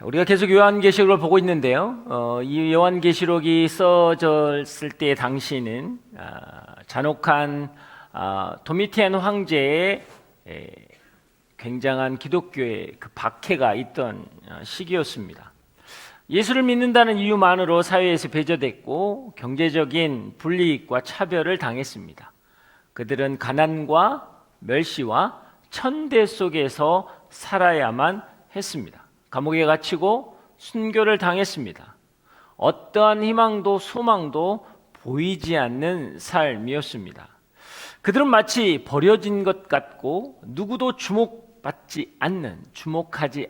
우리가 계속 요한계시록을 보고 있는데요. 이 요한계시록이 써졌을 때 당시는 잔혹한 도미티안 황제의 굉장한 기독교의 그 박해가 있던 시기였습니다. 예수를 믿는다는 이유만으로 사회에서 배제됐고 경제적인 불이익과 차별을 당했습니다. 그들은 가난과 멸시와 천대 속에서 살아야만 했습니다. 감옥에 갇히고 순교를 당했습니다. 어떠한 희망도 소망도 보이지 않는 삶이었습니다. 그들은 마치 버려진 것 같고 누구도 주목하지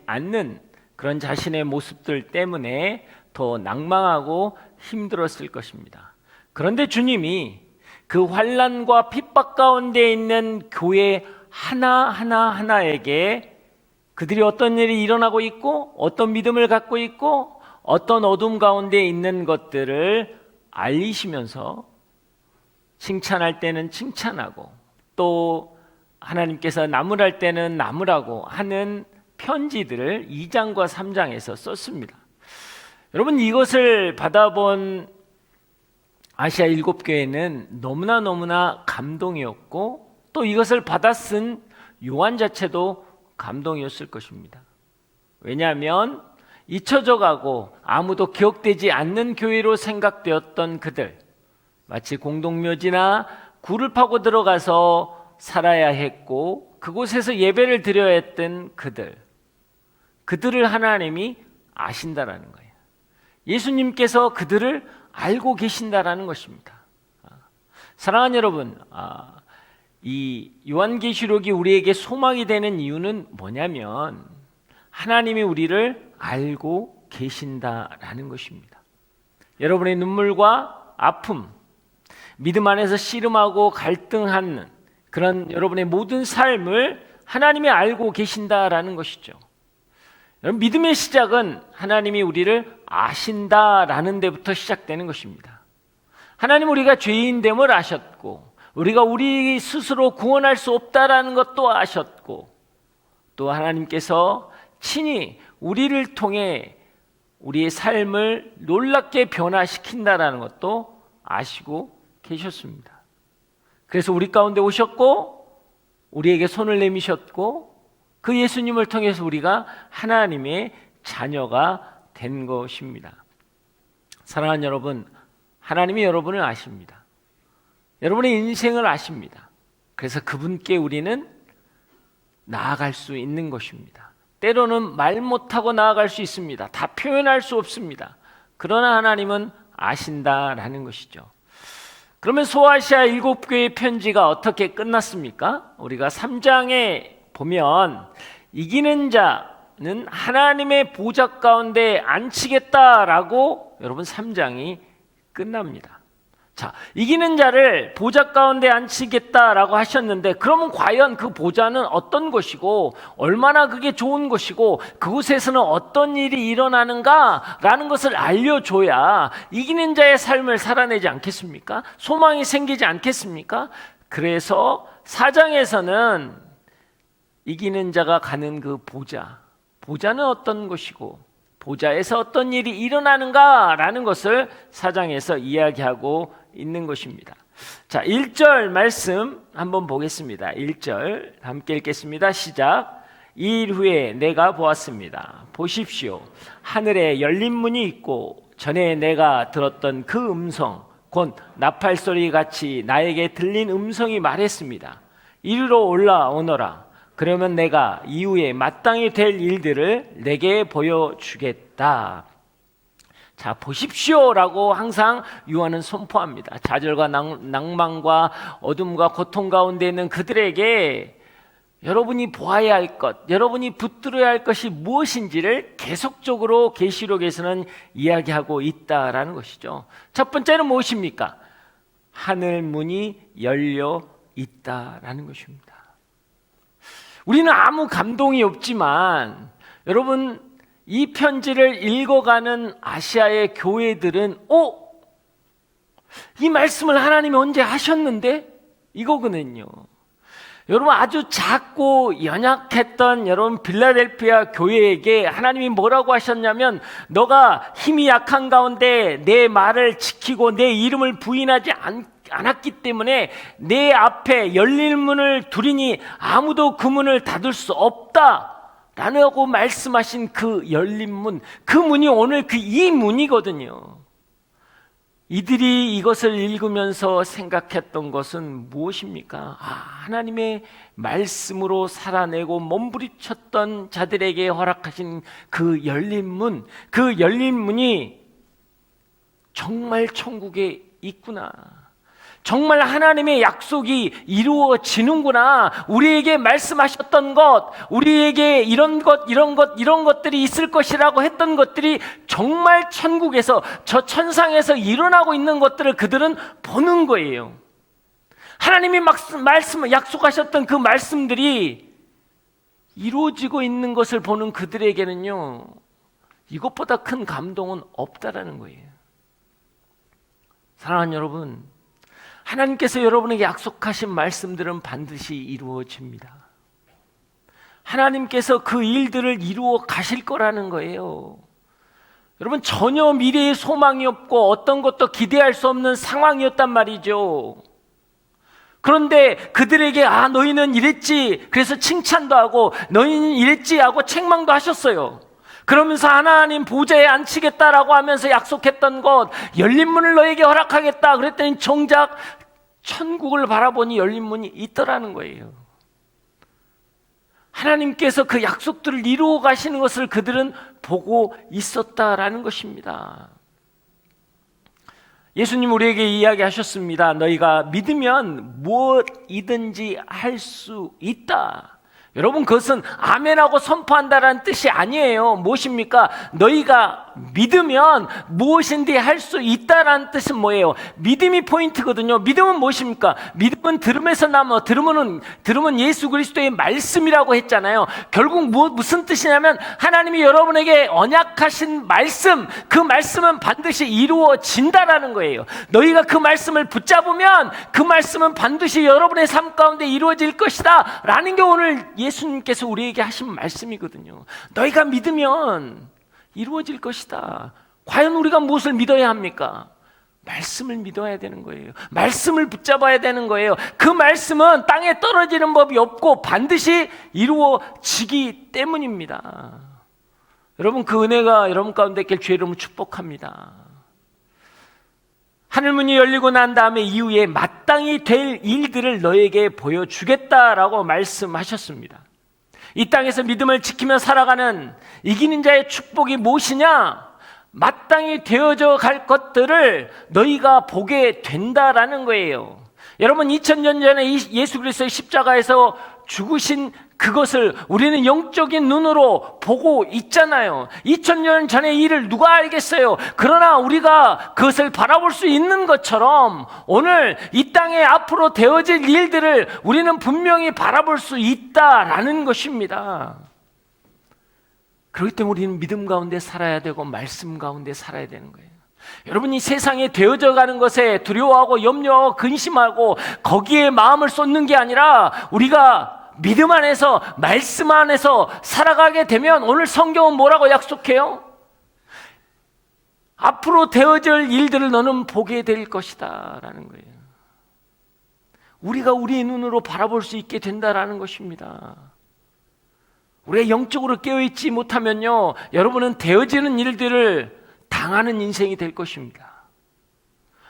않는 그런 자신의 모습들 때문에 더 낭망하고 힘들었을 것입니다. 그런데 주님이 그 환난과 핍박 가운데 있는 교회 하나하나에게 그들이 어떤 일이 일어나고 있고 어떤 믿음을 갖고 있고 어떤 어둠 가운데 있는 것들을 알리시면서 칭찬할 때는 칭찬하고 또 하나님께서 나무랄 때는 나무라고 하는 편지들을 2장과 3장에서 썼습니다. 여러분, 이것을 받아본 아시아 7교회는 너무나 감동이었고 또 이것을 받아 쓴 요한 자체도 감동이었을 것입니다. 왜냐하면 잊혀져 가고 아무도 기억되지 않는 교회로 생각되었던 그들, 마치 공동묘지나 굴을 파고 들어가서 살아야 했고 그곳에서 예배를 드려야 했던 그들을 하나님이 아신다라는 거예요. 예수님께서 그들을 알고 계신다라는 것입니다. 사랑하는 여러분, 이 요한계시록이 우리에게 소망이 되는 이유는 뭐냐면 하나님이 우리를 알고 계신다라는 것입니다. 여러분의 눈물과 아픔, 믿음 안에서 씨름하고 갈등하는 그런 여러분의 모든 삶을 하나님이 알고 계신다라는 것이죠. 여러분, 믿음의 시작은 하나님이 우리를 아신다라는 데부터 시작되는 것입니다. 하나님, 우리가 죄인됨을 아셨고 우리가 우리 스스로 구원할 수 없다라는 것도 아셨고 또 하나님께서 친히 우리를 통해 우리의 삶을 놀랍게 변화시킨다라는 것도 아시고 계셨습니다. 그래서 우리 가운데 오셨고 우리에게 손을 내미셨고 그 예수님을 통해서 우리가 하나님의 자녀가 된 것입니다. 사랑하는 여러분, 하나님이 여러분을 아십니다. 여러분의 인생을 아십니다. 그래서 그분께 우리는 나아갈 수 있는 것입니다. 때로는 말 못하고 나아갈 수 있습니다. 다 표현할 수 없습니다. 그러나 하나님은 아신다라는 것이죠. 그러면 소아시아 7교회의 편지가 어떻게 끝났습니까? 우리가 3장에 보면 이기는 자는 하나님의 보좌 가운데 앉히겠다라고 여러분 3장이 끝납니다. 자, 이기는 자를 보좌 가운데 앉히겠다라고 하셨는데 그러면 과연 그 보좌는 어떤 것이고 얼마나 그게 좋은 것이고 그곳에서는 어떤 일이 일어나는가라는 것을 알려줘야 이기는 자의 삶을 살아내지 않겠습니까? 소망이 생기지 않겠습니까? 그래서 4장에서는 이기는 자가 가는 그 보좌는 어떤 것이고 보좌에서 어떤 일이 일어나는가라는 것을 4장에서 이야기하고 있는 것입니다. 자, 1절 말씀 한번 보겠습니다. 1절 함께 읽겠습니다. 시작. 이 일 후에 내가 보았습니다. 보십시오. 하늘에 열린 문이 있고 전에 내가 들었던 그 음성 곧 나팔소리 같이 나에게 들린 음성이 말했습니다. 이리로 올라오너라. 그러면 내가 이후에 마땅히 될 일들을 내게 보여주겠다. 자, 보십시오라고 항상 요한은 선포합니다. 좌절과 낭만과 어둠과 고통 가운데 있는 그들에게 여러분이 보아야 할 것, 여러분이 붙들어야 할 것이 무엇인지를 계속적으로 계시록에서는 이야기하고 있다라는 것이죠. 첫 번째는 무엇입니까? 하늘 문이 열려 있다라는 것입니다. 우리는 아무 감동이 없지만 여러분, 이 편지를 읽어가는 아시아의 교회들은 이 말씀을 하나님이 언제 하셨는데? 이거거든요. 여러분, 아주 작고 연약했던 여러분 빌라델피아 교회에게 하나님이 뭐라고 하셨냐면, 너가 힘이 약한 가운데 내 말을 지키고 내 이름을 부인하지 않았기 때문에 내 앞에 열린 문을 두리니 아무도 그 문을 닫을 수 없다 라고 말씀하신 그 열린 문, 그 문이 오늘 이 문이거든요. 이들이 이것을 읽으면서 생각했던 것은 무엇입니까? 하나님의 말씀으로 살아내고 몸부림쳤던 자들에게 허락하신 그 열린 문, 그 열린 문이 정말 천국에 있구나. 정말 하나님의 약속이 이루어지는구나. 우리에게 말씀하셨던 것, 우리에게 이런 것들이 있을 것이라고 했던 것들이 정말 천국에서, 저 천상에서 일어나고 있는 것들을 그들은 보는 거예요. 하나님이 약속하셨던 그 말씀들이 이루어지고 있는 것을 보는 그들에게는요, 이것보다 큰 감동은 없다라는 거예요. 사랑하는 여러분, 하나님께서 여러분에게 약속하신 말씀들은 반드시 이루어집니다. 하나님께서 그 일들을 이루어 가실 거라는 거예요. 여러분, 전혀 미래에 소망이 없고 어떤 것도 기대할 수 없는 상황이었단 말이죠. 그런데 그들에게 너희는 이랬지, 그래서 칭찬도 하고, 너희는 이랬지 하고 책망도 하셨어요. 그러면서 하나님 보좌에 앉히겠다라고 하면서 약속했던 것, 열린 문을 너에게 허락하겠다 그랬더니 정작 천국을 바라보니 열린 문이 있더라는 거예요. 하나님께서 그 약속들을 이루어 가시는 것을 그들은 보고 있었다라는 것입니다. 예수님 우리에게 이야기하셨습니다. 너희가 믿으면 무엇이든지 할 수 있다. 여러분, 그것은 아멘하고 선포한다라는 뜻이 아니에요. 무엇입니까? 너희가 믿으면 무엇인지 할 수 있다라는 뜻은 뭐예요? 믿음이 포인트거든요. 믿음은 무엇입니까? 믿음은 들음에서 나며, 들음은 예수 그리스도의 말씀이라고 했잖아요. 결국 무슨 뜻이냐면, 하나님이 여러분에게 언약하신 말씀, 그 말씀은 반드시 이루어진다라는 거예요. 너희가 그 말씀을 붙잡으면 그 말씀은 반드시 여러분의 삶 가운데 이루어질 것이다 라는 게 오늘 예수님께서 우리에게 하신 말씀이거든요. 너희가 믿으면 이루어질 것이다. 과연 우리가 무엇을 믿어야 합니까? 말씀을 믿어야 되는 거예요. 말씀을 붙잡아야 되는 거예요. 그 말씀은 땅에 떨어지는 법이 없고 반드시 이루어지기 때문입니다. 여러분, 그 은혜가 여러분 가운데 있길 주의 이름으로 축복합니다. 하늘문이 열리고 난 다음에 이후에 마땅히 될 일들을 너에게 보여주겠다라고 말씀하셨습니다. 이 땅에서 믿음을 지키며 살아가는 이기는 자의 축복이 무엇이냐? 마땅히 되어져 갈 것들을 너희가 보게 된다라는 거예요. 여러분, 2000년 전에 예수 그리스도의 십자가에서 죽으신 그것을 우리는 영적인 눈으로 보고 있잖아요. 2000년 전의 일을 누가 알겠어요? 그러나 우리가 그것을 바라볼 수 있는 것처럼 오늘 이 땅에 앞으로 되어질 일들을 우리는 분명히 바라볼 수 있다라는 것입니다. 그렇기 때문에 우리는 믿음 가운데 살아야 되고 말씀 가운데 살아야 되는 거예요. 여러분, 이 세상에 되어져 가는 것에 두려워하고 염려하고 근심하고 거기에 마음을 쏟는 게 아니라 우리가 믿음 안에서, 말씀 안에서 살아가게 되면 오늘 성경은 뭐라고 약속해요? 앞으로 되어질 일들을 너는 보게 될 것이다 라는 거예요. 우리가 우리의 눈으로 바라볼 수 있게 된다라는 것입니다. 우리가 영적으로 깨어있지 못하면요, 여러분은 되어지는 일들을 당하는 인생이 될 것입니다.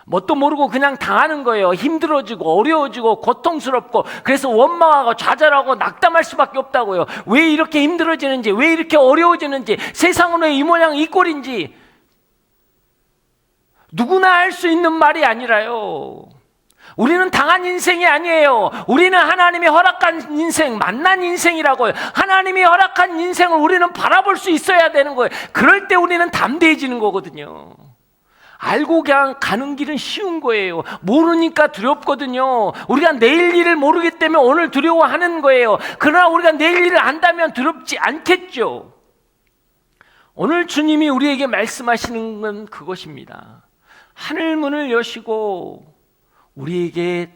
뭣도 모르고 그냥 당하는 거예요. 힘들어지고 어려워지고 고통스럽고, 그래서 원망하고 좌절하고 낙담할 수밖에 없다고요. 왜 이렇게 힘들어지는지, 왜 이렇게 어려워지는지, 세상은 왜 이 모양 이 꼴인지 누구나 알 수 있는 말이 아니라요. 우리는 당한 인생이 아니에요. 우리는 하나님이 허락한 인생, 만난 인생이라고요. 하나님이 허락한 인생을 우리는 바라볼 수 있어야 되는 거예요. 그럴 때 우리는 담대해지는 거거든요. 알고 그냥 가는 길은 쉬운 거예요. 모르니까 두렵거든요. 우리가 내일 일을 모르기 때문에 오늘 두려워하는 거예요. 그러나 우리가 내일 일을 안다면 두렵지 않겠죠. 오늘 주님이 우리에게 말씀하시는 건 그것입니다. 하늘문을 여시고 우리에게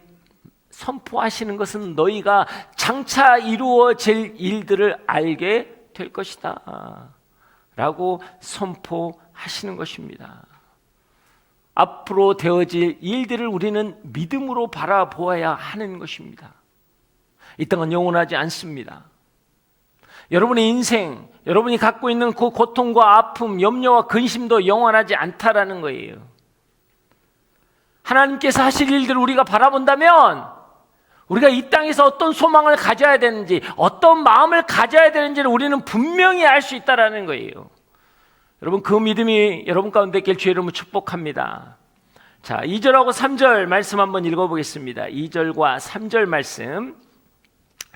선포하시는 것은 너희가 장차 이루어질 일들을 알게 될 것이다 라고 선포하시는 것입니다. 앞으로 되어질 일들을 우리는 믿음으로 바라보아야 하는 것입니다. 이 땅은 영원하지 않습니다. 여러분의 인생, 여러분이 갖고 있는 그 고통과 아픔, 염려와 근심도 영원하지 않다라는 거예요. 하나님께서 하실 일들을 우리가 바라본다면 우리가 이 땅에서 어떤 소망을 가져야 되는지, 어떤 마음을 가져야 되는지를 우리는 분명히 알 수 있다는 거예요. 여러분, 그 믿음이 여러분 가운데 있길 주의 이름으로 축복합니다. 자, 2절하고 3절 말씀 한번 읽어보겠습니다. 2절과 3절 말씀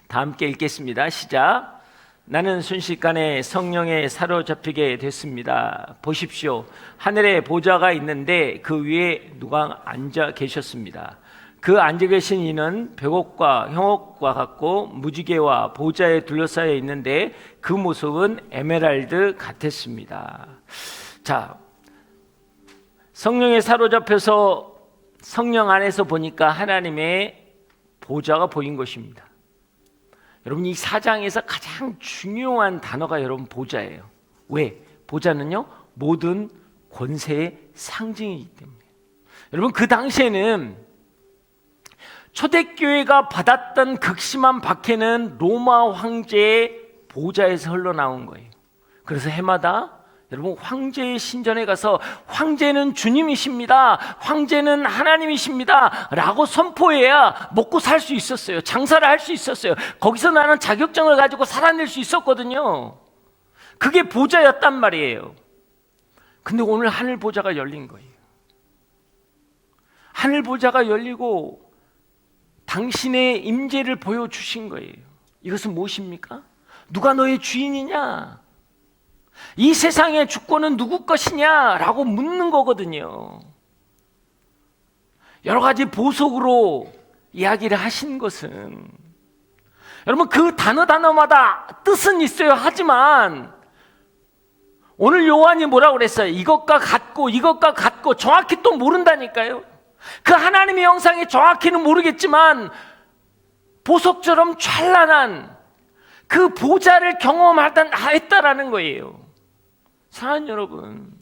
다 함께 읽겠습니다. 시작. 나는 순식간에 성령에 사로잡히게 됐습니다. 보십시오. 하늘에 보좌가 있는데 그 위에 누가 앉아 계셨습니다. 그 앉아 계신 이는 벽옥과 형옥과 같고 무지개와 보좌에 둘러싸여 있는데 그 모습은 에메랄드 같았습니다. 자, 성령에 사로잡혀서 성령 안에서 보니까 하나님의 보좌가 보인 것입니다. 여러분, 이 4장에서 가장 중요한 단어가 여러분 보좌예요. 왜? 보좌는요, 모든 권세의 상징이기 때문에. 여러분, 그 당시에는 초대교회가 받았던 극심한 박해는 로마 황제의 보좌에서 흘러나온 거예요. 그래서 해마다 여러분, 황제의 신전에 가서 황제는 주님이십니다, 황제는 하나님이십니다 라고 선포해야 먹고 살 수 있었어요. 장사를 할 수 있었어요. 거기서 나는 자격증을 가지고 살아낼 수 있었거든요. 그게 보좌였단 말이에요. 근데 오늘 하늘 보좌가 열린 거예요. 하늘 보좌가 열리고 당신의 임재를 보여주신 거예요. 이것은 무엇입니까? 누가 너의 주인이냐? 이 세상의 주권은 누구 것이냐? 라고 묻는 거거든요. 여러 가지 보석으로 이야기를 하신 것은, 여러분, 그 단어마다 뜻은 있어요. 하지만 오늘 요한이 뭐라고 그랬어요? 이것과 같고 정확히 또 모른다니까요. 그 하나님의 형상이 정확히는 모르겠지만 보석처럼 찬란한 그 보좌를 경험했다라는 거예요. 사랑하는 여러분,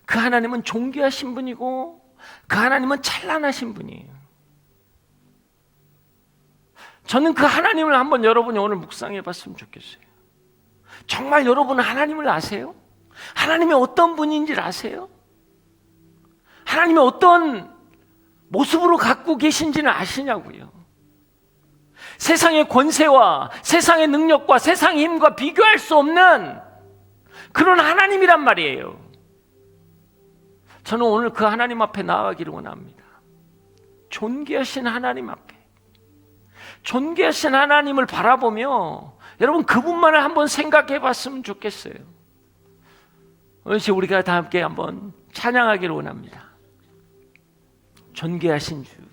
그 하나님은 존귀하신 분이고 그 하나님은 찬란하신 분이에요. 저는 그 하나님을 한번 여러분이 오늘 묵상해 봤으면 좋겠어요. 정말 여러분은 하나님을 아세요? 하나님이 어떤 분인지를 아세요? 하나님이 어떤 모습으로 갖고 계신지는 아시냐고요. 세상의 권세와 세상의 능력과 세상의 힘과 비교할 수 없는 그런 하나님이란 말이에요. 저는 오늘 그 하나님 앞에 나아가기를 원합니다. 존귀하신 하나님 앞에, 존귀하신 하나님을 바라보며 여러분 그분만을 한번 생각해 봤으면 좋겠어요. 오늘 우리가 다 함께 한번 찬양하기를 원합니다. 존귀하신 주,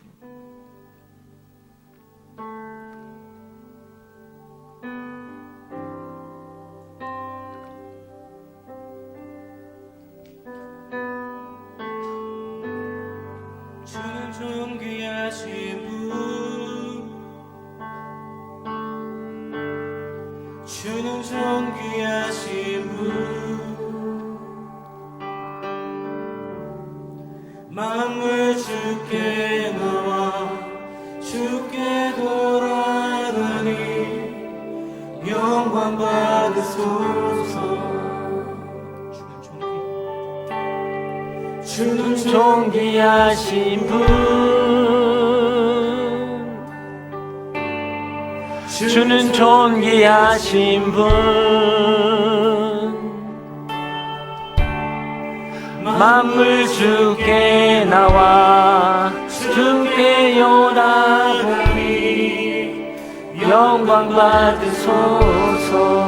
주는 존귀하신 분, 주는 존귀하신 분, 만물 주께 나와 주께 돌아가니 영광 받으소서. 주는 존귀하신 분, 주는 존귀하신 분, 만물 주께 나와 주께 요나보니 영광 받으소서.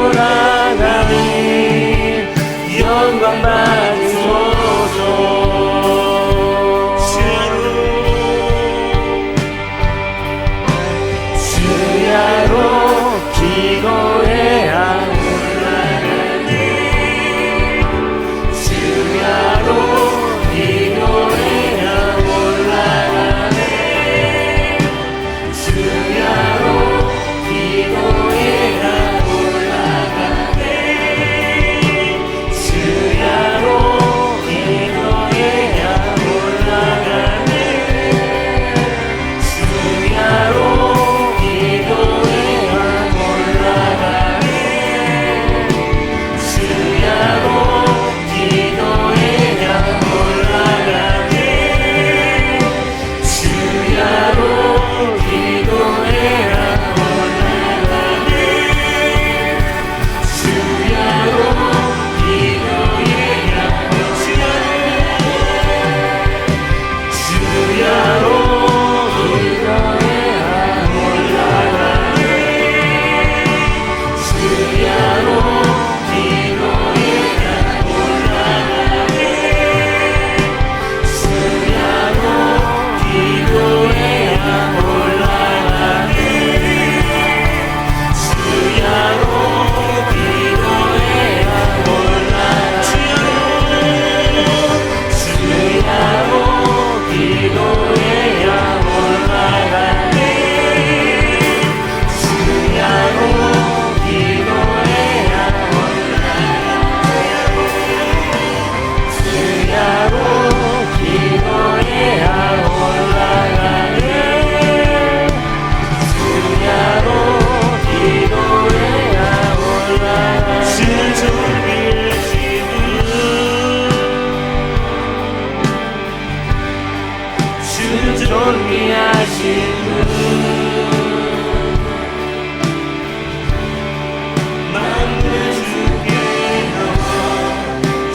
돌아가니 영광 받으소서. 주야로 기도해야 올라가니 주야로 기도해야 올라가니 주야로 기도해야 올라가니 주야로 기도해야 올라가니 주야로 기도해야 올라가니 주야로 기도해야 올라가니 주야로 기도해야 올라가니 주야로 기도해야 주야로 기도해야 올라가니 주야로 기도해야 올라가니 주야로 기도해야 올라가니 주야로 기도해야 올라가니 주야로 기도해야 올라가니 주야로 기도해야 주야로 기도해야 올라가니 주야로 기도해야 올라가니 주를 존귀하신 분 만물 주께 나와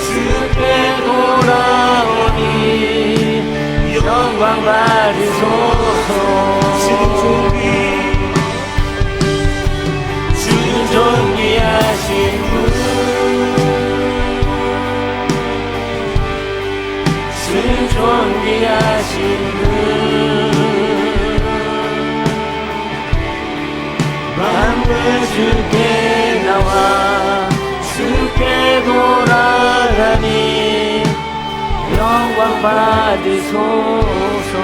주께 돌아오니 영광 받으소서. 주는 존귀하신 분 주는 존귀하신 분 만물 주께 나와 주께 돌아가니 영광 받으소서.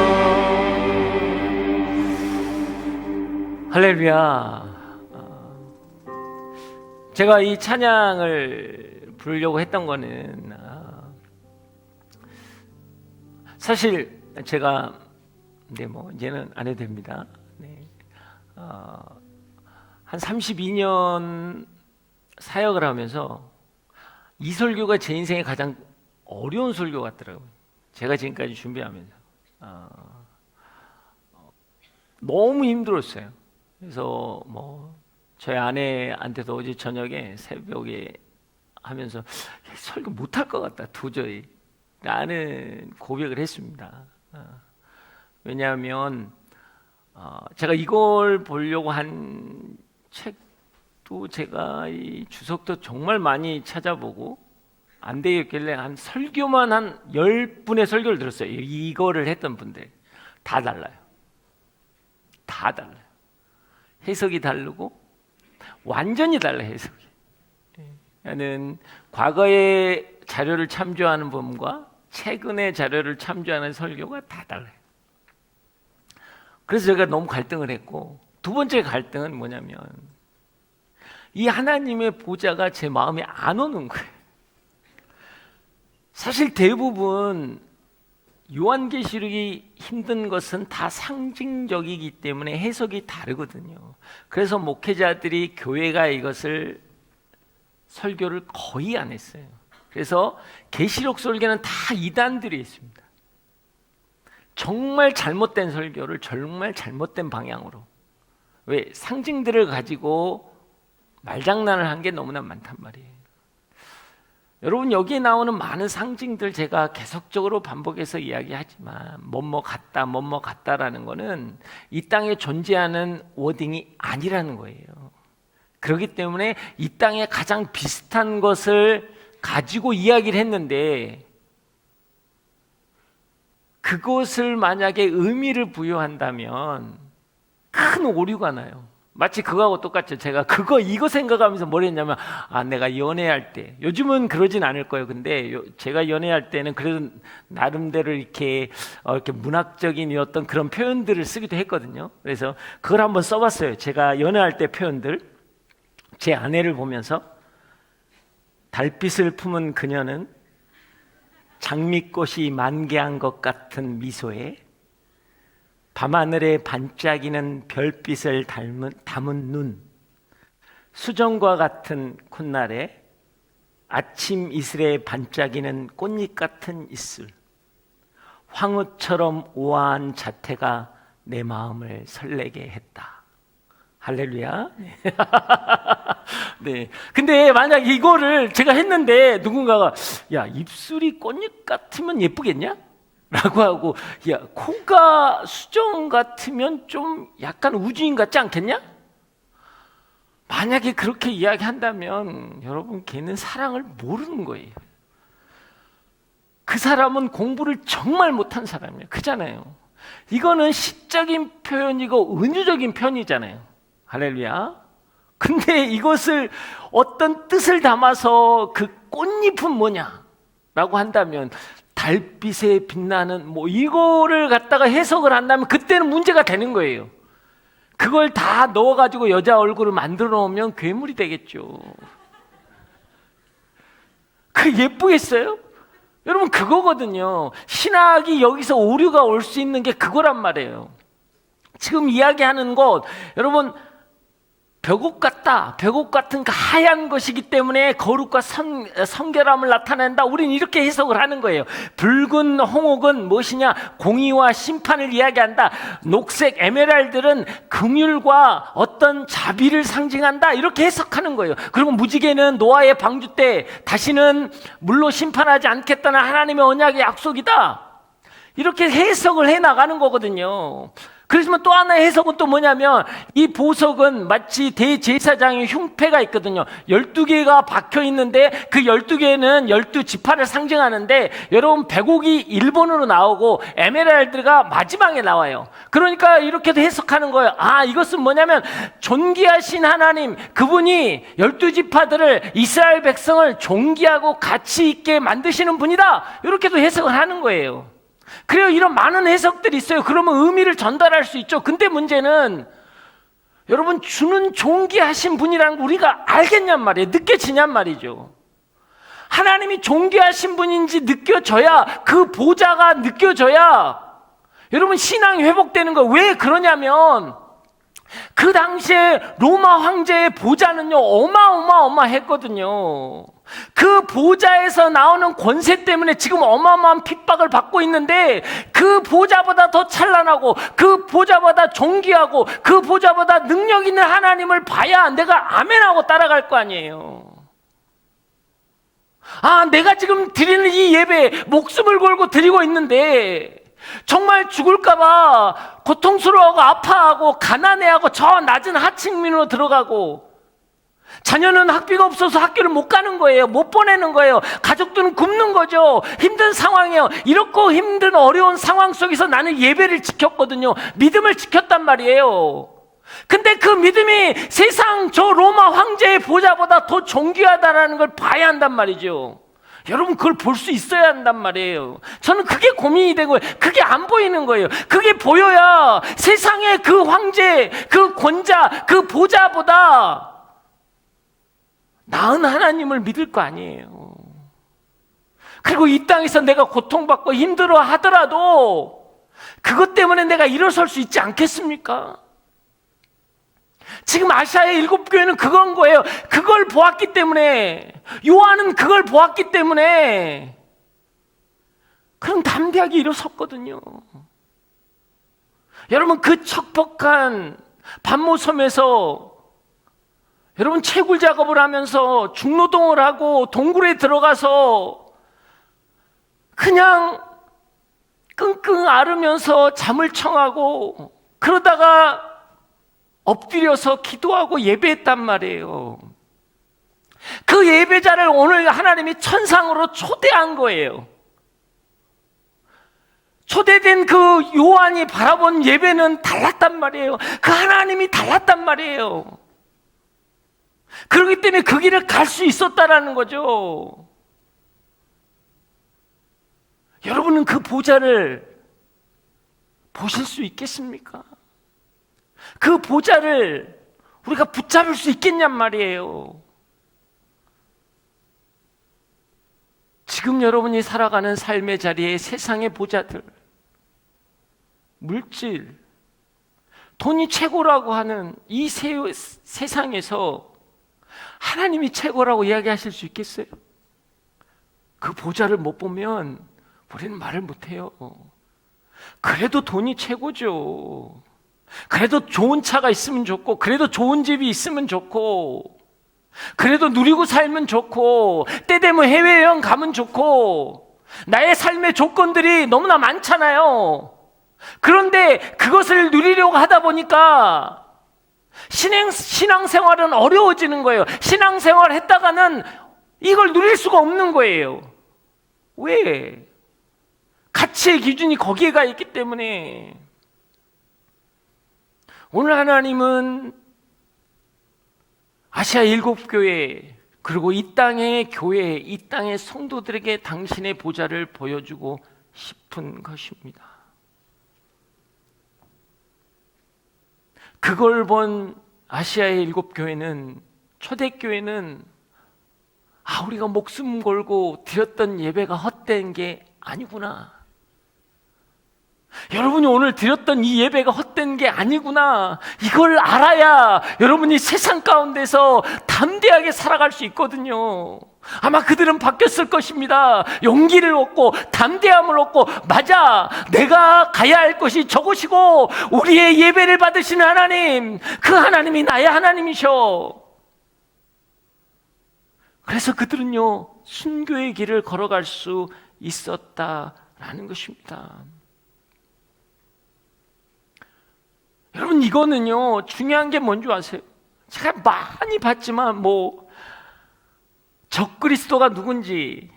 할렐루야. 제가 이 찬양을 부르려고 했던 거는 사실 제가 이제는 안 해도 됩니다. 한 32년 사역을 하면서 이 설교가 제 인생에 가장 어려운 설교 같더라고요. 제가 지금까지 준비하면서 너무 힘들었어요. 그래서 저희 아내한테도 어제 저녁에 새벽에 하면서 설교 못할 것 같다 도저히 라는 고백을 했습니다. 왜냐하면 제가 이걸 보려고 한 책도 제가 이 주석도 정말 많이 찾아보고 안 되겠길래 한 설교만 한 10분의 설교를 들었어요. 이거를 했던 분들 다 달라요. 다 달라요. 해석이 다르고 완전히 달라요. 해석이. 나는 과거의 자료를 참조하는 분과 최근의 자료를 참조하는 설교가 다 달라요. 그래서 제가 너무 갈등을 했고, 두 번째 갈등은 뭐냐면 이 하나님의 보좌가 제 마음에 안 오는 거예요. 사실 대부분 요한계시록이 힘든 것은 다 상징적이기 때문에 해석이 다르거든요. 그래서 목회자들이 교회가 이것을 설교를 거의 안 했어요. 그래서 계시록 설교는 다 이단들이 있습니다. 정말 잘못된 설교를 정말 잘못된 방향으로. 왜? 상징들을 가지고 말장난을 한 게 너무나 많단 말이에요. 여러분, 여기에 나오는 많은 상징들 제가 계속적으로 반복해서 이야기하지만 뭐뭐 같다라는 거는 이 땅에 존재하는 워딩이 아니라는 거예요. 그렇기 때문에 이 땅에 가장 비슷한 것을 가지고 이야기를 했는데 그것을 만약에 의미를 부여한다면 큰 오류가 나요. 마치 그거하고 똑같죠. 제가 이거 생각하면서 뭘 했냐면, 내가 연애할 때, 요즘은 그러진 않을 거예요. 근데 제가 연애할 때는 그래도 나름대로 이렇게 문학적인 어떤 그런 표현들을 쓰기도 했거든요. 그래서 그걸 한번 써봤어요. 제가 연애할 때 표현들. 제 아내를 보면서, 달빛을 품은 그녀는 장미꽃이 만개한 것 같은 미소에 밤하늘에 반짝이는 별빛을 담은 눈, 수정과 같은 콧날에 아침 이슬에 반짝이는 꽃잎 같은 입술, 황후처럼 우아한 자태가 내 마음을 설레게 했다. 할렐루야. 네. 근데 만약 이거를 제가 했는데 누군가가 야, 입술이 꽃잎 같으면 예쁘겠냐? 라고 하고, 야, 코가 수정 같으면 좀 약간 우주인 같지 않겠냐? 만약에 그렇게 이야기한다면 여러분, 걔는 사랑을 모르는 거예요. 그 사람은 공부를 정말 못한 사람이에요. 그잖아요. 이거는 시적인 표현이고 은유적인 표현이잖아요. 할렐루야. 근데 이것을 어떤 뜻을 담아서 그 꽃잎은 뭐냐라고 한다면 달빛에 빛나는 이거를 갖다가 해석을 한다면 그때는 문제가 되는 거예요. 그걸 다 넣어가지고 여자 얼굴을 만들어 놓으면 괴물이 되겠죠. 그 예쁘겠어요? 여러분, 그거거든요. 신학이 여기서 오류가 올 수 있는 게 그거란 말이에요. 지금 이야기하는 것, 여러분, 벽옥 같다. 벽옥 같은 그 하얀 것이기 때문에 거룩과 성결함을 나타낸다. 우리는 이렇게 해석을 하는 거예요. 붉은 홍옥은 무엇이냐? 공의와 심판을 이야기한다. 녹색 에메랄드는 긍휼과 어떤 자비를 상징한다. 이렇게 해석하는 거예요. 그리고 무지개는 노아의 방주 때 다시는 물로 심판하지 않겠다는 하나님의 언약의 약속이다. 이렇게 해석을 해 나가는 거거든요. 그렇지만 또 하나의 해석은 또 뭐냐면 이 보석은 마치 대제사장의 흉패가 있거든요. 12개가 박혀 있는데 그 12개는 12지파를 상징하는데 여러분, 백옥이 일본어로 나오고 에메랄드가 마지막에 나와요. 그러니까 이렇게도 해석하는 거예요. 이것은 뭐냐면 존귀하신 하나님, 그분이 12지파들을, 이스라엘 백성을 존귀하고 가치 있게 만드시는 분이다. 이렇게도 해석을 하는 거예요. 그래요. 이런 많은 해석들이 있어요. 그러면 의미를 전달할 수 있죠. 근데 문제는 여러분, 주는 존귀하신 분이라는 거 우리가 알겠냔 말이에요. 느껴지냔 말이죠. 하나님이 존귀하신 분인지 느껴져야, 그 보좌가 느껴져야 여러분, 신앙이 회복되는 거예요. 왜 그러냐면 그 당시에 로마 황제의 보좌는요, 어마어마했거든요. 그 보좌에서 나오는 권세 때문에 지금 어마어마한 핍박을 받고 있는데 그 보좌보다 더 찬란하고 그 보좌보다 존귀하고 그 보좌보다 능력 있는 하나님을 봐야 내가 아멘하고 따라갈 거 아니에요. 내가 지금 드리는 이 예배 목숨을 걸고 드리고 있는데 정말 죽을까봐 고통스러워하고 아파하고 가난해하고 저 낮은 하층민으로 들어가고, 자녀는 학비가 없어서 학교를 못 가는 거예요. 못 보내는 거예요. 가족들은 굶는 거죠. 힘든 상황이에요. 이렇고 힘든 어려운 상황 속에서 나는 예배를 지켰거든요. 믿음을 지켰단 말이에요. 근데 그 믿음이 세상 저 로마 황제의 보좌보다 더 존귀하다라는 걸 봐야 한단 말이죠. 여러분, 그걸 볼 수 있어야 한단 말이에요. 저는 그게 고민이 되고요. 그게 안 보이는 거예요. 그게 보여야 세상의 그 황제, 그 권자, 그 보좌보다 나은 하나님을 믿을 거 아니에요. 그리고 이 땅에서 내가 고통받고 힘들어 하더라도 그것 때문에 내가 일어설 수 있지 않겠습니까? 지금 아시아의 7교회는 그건 거예요. 그걸 보았기 때문에, 요한은 그걸 보았기 때문에 그런 담대하게 일어섰거든요. 여러분, 그 척박한 반모섬에서 여러분, 채굴 작업을 하면서 중노동을 하고 동굴에 들어가서 그냥 끙끙 앓으면서 잠을 청하고, 그러다가 엎드려서 기도하고 예배했단 말이에요. 그 예배자를 오늘 하나님이 천상으로 초대한 거예요. 초대된 그 요한이 바라본 예배는 달랐단 말이에요. 그 하나님이 달랐단 말이에요. 그렇기 때문에 그 길을 갈 수 있었다라는 거죠. 여러분은 그 보좌를 보실 수 있겠습니까? 그 보좌를 우리가 붙잡을 수 있겠냔 말이에요. 지금 여러분이 살아가는 삶의 자리에 세상의 보좌들, 물질, 돈이 최고라고 하는 이 세상에서 하나님이 최고라고 이야기하실 수 있겠어요? 그 보좌를 못 보면 우리는 말을 못해요. 그래도 돈이 최고죠. 그래도 좋은 차가 있으면 좋고, 그래도 좋은 집이 있으면 좋고, 그래도 누리고 살면 좋고, 때 되면 해외여행 가면 좋고, 나의 삶의 조건들이 너무나 많잖아요. 그런데 그것을 누리려고 하다 보니까 신앙생활은 어려워지는 거예요. 신앙생활 했다가는 이걸 누릴 수가 없는 거예요. 왜? 가치의 기준이 거기에 가 있기 때문에. 오늘 하나님은 아시아 7교회, 그리고 이 땅의 교회, 이 땅의 성도들에게 당신의 보좌를 보여주고 싶은 것입니다. 그걸 본 아시아의 7교회는, 초대교회는 우리가 목숨 걸고 드렸던 예배가 헛된 게 아니구나. 여러분이 오늘 드렸던 이 예배가 헛된 게 아니구나. 이걸 알아야 여러분이 세상 가운데서 담대하게 살아갈 수 있거든요. 아마 그들은 바뀌었을 것입니다. 용기를 얻고 담대함을 얻고, 맞아, 내가 가야 할 것이 저것이고 우리의 예배를 받으시는 하나님, 그 하나님이 나의 하나님이셔. 그래서 그들은요, 순교의 길을 걸어갈 수 있었다라는 것입니다. 여러분, 이거는요, 중요한 게 뭔지 아세요? 제가 많이 봤지만 적그리스도가 누군지,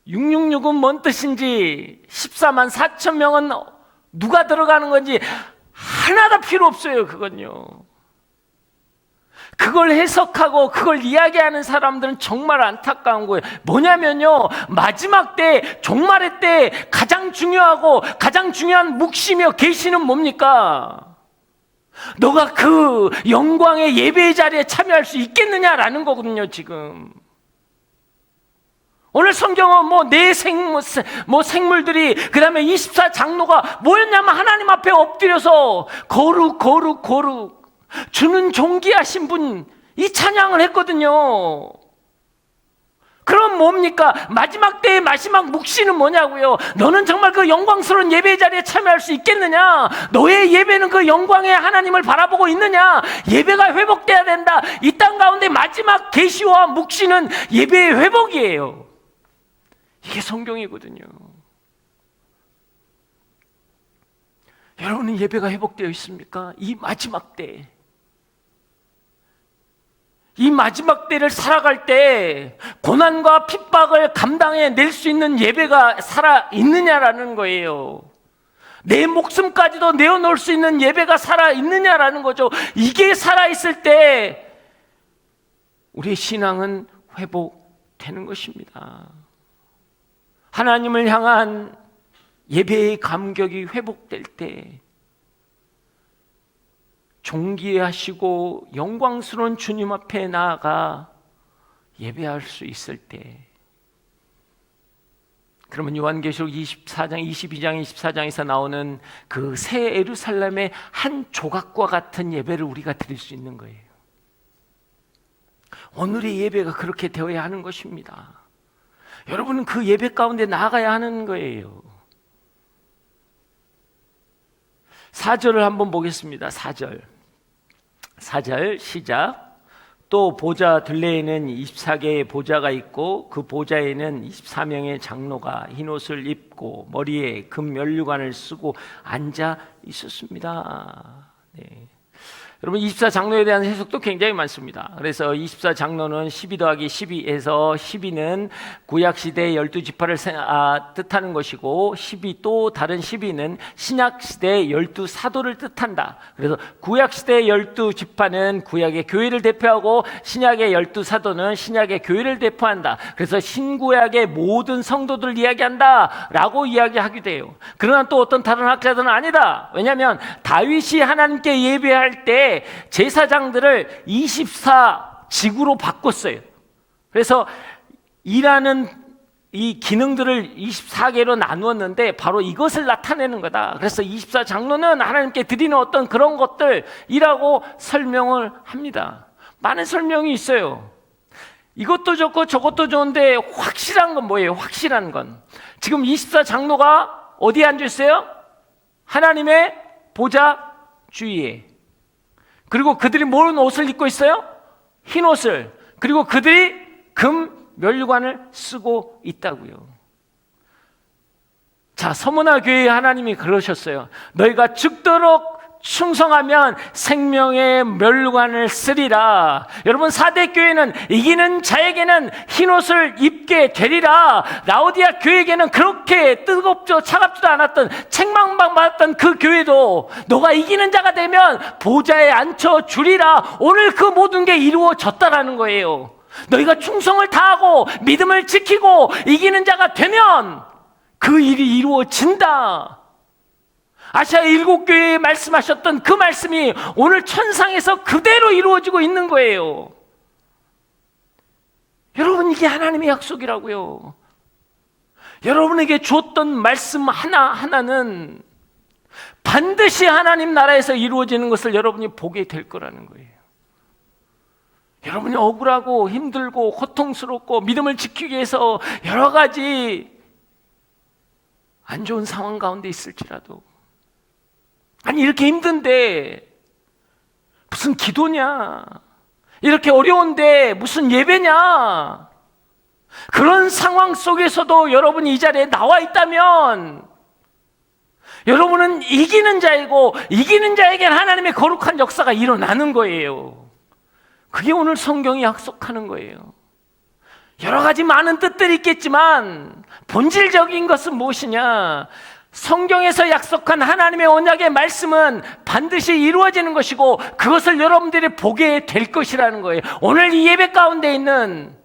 666은 뭔 뜻인지, 14만 4천 명은 누가 들어가는 건지 하나도 필요 없어요. 그건요, 그걸 해석하고 그걸 이야기하는 사람들은 정말 안타까운 거예요. 뭐냐면요, 마지막 때, 종말의 때 가장 중요하고 가장 중요한 묵시며 계시는 뭡니까? 너가 그 영광의 예배의 자리에 참여할 수 있겠느냐라는 거거든요. 지금 오늘 성경은 내 생물들이, 그 다음에 24장로가 뭐였냐면 하나님 앞에 엎드려서 거룩 주는 존귀하신 분, 이 찬양을 했거든요. 그럼 뭡니까? 마지막 때의 마지막 묵시는 뭐냐고요? 너는 정말 그 영광스러운 예배의 자리에 참여할 수 있겠느냐? 너의 예배는 그 영광의 하나님을 바라보고 있느냐? 예배가 회복돼야 된다. 이 땅 가운데 마지막 계시와 묵시는 예배의 회복이에요. 이게 성경이거든요. 여러분은 예배가 회복되어 있습니까? 이 마지막 때, 이 마지막 때를 살아갈 때 고난과 핍박을 감당해낼 수 있는 예배가 살아있느냐라는 거예요. 내 목숨까지도 내어놓을 수 있는 예배가 살아있느냐라는 거죠. 이게 살아있을 때 우리의 신앙은 회복되는 것입니다. 하나님을 향한 예배의 감격이 회복될 때, 존귀하시고 영광스러운 주님 앞에 나아가 예배할 수 있을 때, 그러면 요한계시록 24장, 22장, 24장에서 나오는 그 새 예루살렘의 한 조각과 같은 예배를 우리가 드릴 수 있는 거예요. 오늘의 예배가 그렇게 되어야 하는 것입니다. 여러분은 그 예배 가운데 나아가야 하는 거예요. 4절을 한번 보겠습니다. 4절 시작. 또 보좌 둘레에는 24개의 보좌가 있고 그 보좌에는 24명의 장로가 흰옷을 입고 머리에 금 면류관을 쓰고 앉아 있었습니다. 네. 여러분 24장로에 대한 해석도 굉장히 많습니다. 그래서 24장로는 12 더하기 12에서 12는 구약시대의 12지파를 뜻하는 것이고 12 또 다른 12는 신약시대의 12사도를 뜻한다. 그래서 구약시대의 12지파는 구약의 교회를 대표하고 신약의 12사도는 신약의 교회를 대표한다. 그래서 신구약의 모든 성도들을 이야기한다 라고 이야기하기도 해요. 그러나 또 어떤 다른 학자들은 아니다. 왜냐하면 다윗이 하나님께 예배할 때 제사장들을 24직으로 바꿨어요. 그래서 일하는 이 기능들을 24개로 나누었는데 바로 이것을 나타내는 거다. 그래서 24장로는 하나님께 드리는 어떤 그런 것들이라고 설명을 합니다. 많은 설명이 있어요. 이것도 좋고 저것도 좋은데 확실한 건 뭐예요? 확실한 건 지금 24장로가 어디에 앉아 있어요? 하나님의 보좌 주위에. 그리고 그들이 무슨 옷을 입고 있어요? 흰 옷을. 그리고 그들이 금 멸관을 쓰고 있다고요. 자, 서문화 교회의 하나님이 그러셨어요. 너희가 죽도록 충성하면 생명의 멸관을 쓰리라. 여러분, 사대 교회는 이기는 자에게는 흰옷을 입게 되리라. 라오디아 교회에게는 그렇게 뜨겁죠 차갑지도 않았던 책망받았던 그 교회도 너가 이기는 자가 되면 보좌에 앉혀주리라. 오늘 그 모든 게 이루어졌다라는 거예요. 너희가 충성을 다하고 믿음을 지키고 이기는 자가 되면 그 일이 이루어진다. 아시아 7교회에 말씀하셨던 그 말씀이 오늘 천상에서 그대로 이루어지고 있는 거예요. 여러분, 이게 하나님의 약속이라고요. 여러분에게 줬던 말씀 하나하나는 반드시 하나님 나라에서 이루어지는 것을 여러분이 보게 될 거라는 거예요. 여러분이 억울하고 힘들고 고통스럽고 믿음을 지키기 위해서 여러 가지 안 좋은 상황 가운데 있을지라도, 아니 이렇게 힘든데 무슨 기도냐, 이렇게 어려운데 무슨 예배냐, 그런 상황 속에서도 여러분이 이 자리에 나와 있다면 여러분은 이기는 자이고 이기는 자에겐 하나님의 거룩한 역사가 일어나는 거예요. 그게 오늘 성경이 약속하는 거예요. 여러 가지 많은 뜻들이 있겠지만 본질적인 것은 무엇이냐? 성경에서 약속한 하나님의 언약의 말씀은 반드시 이루어지는 것이고 그것을 여러분들이 보게 될 것이라는 거예요. 오늘 이 예배 가운데 있는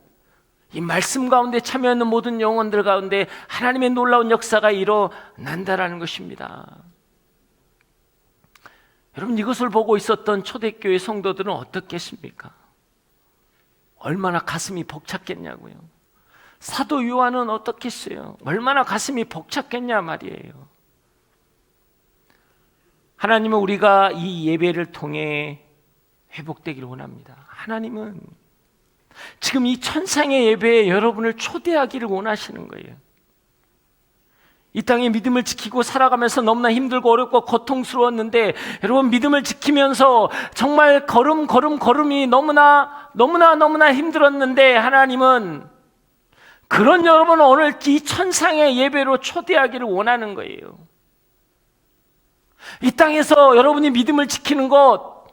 이 말씀 가운데 참여하는 모든 영혼들 가운데 하나님의 놀라운 역사가 일어난다라는 것입니다. 여러분, 이것을 보고 있었던 초대교회 성도들은 어떻겠습니까? 얼마나 가슴이 벅찼겠냐고요. 사도 요한은 어떻겠어요? 얼마나 가슴이 벅찼겠냐 말이에요. 하나님은 우리가 이 예배를 통해 회복되기를 원합니다. 하나님은 지금 이 천상의 예배에 여러분을 초대하기를 원하시는 거예요. 이 땅에 믿음을 지키고 살아가면서 너무나 힘들고 어렵고 고통스러웠는데 여러분, 믿음을 지키면서 정말 걸음이 너무나 힘들었는데 하나님은 그런 여러분을 오늘 이 천상의 예배로 초대하기를 원하는 거예요. 이 땅에서 여러분이 믿음을 지키는 것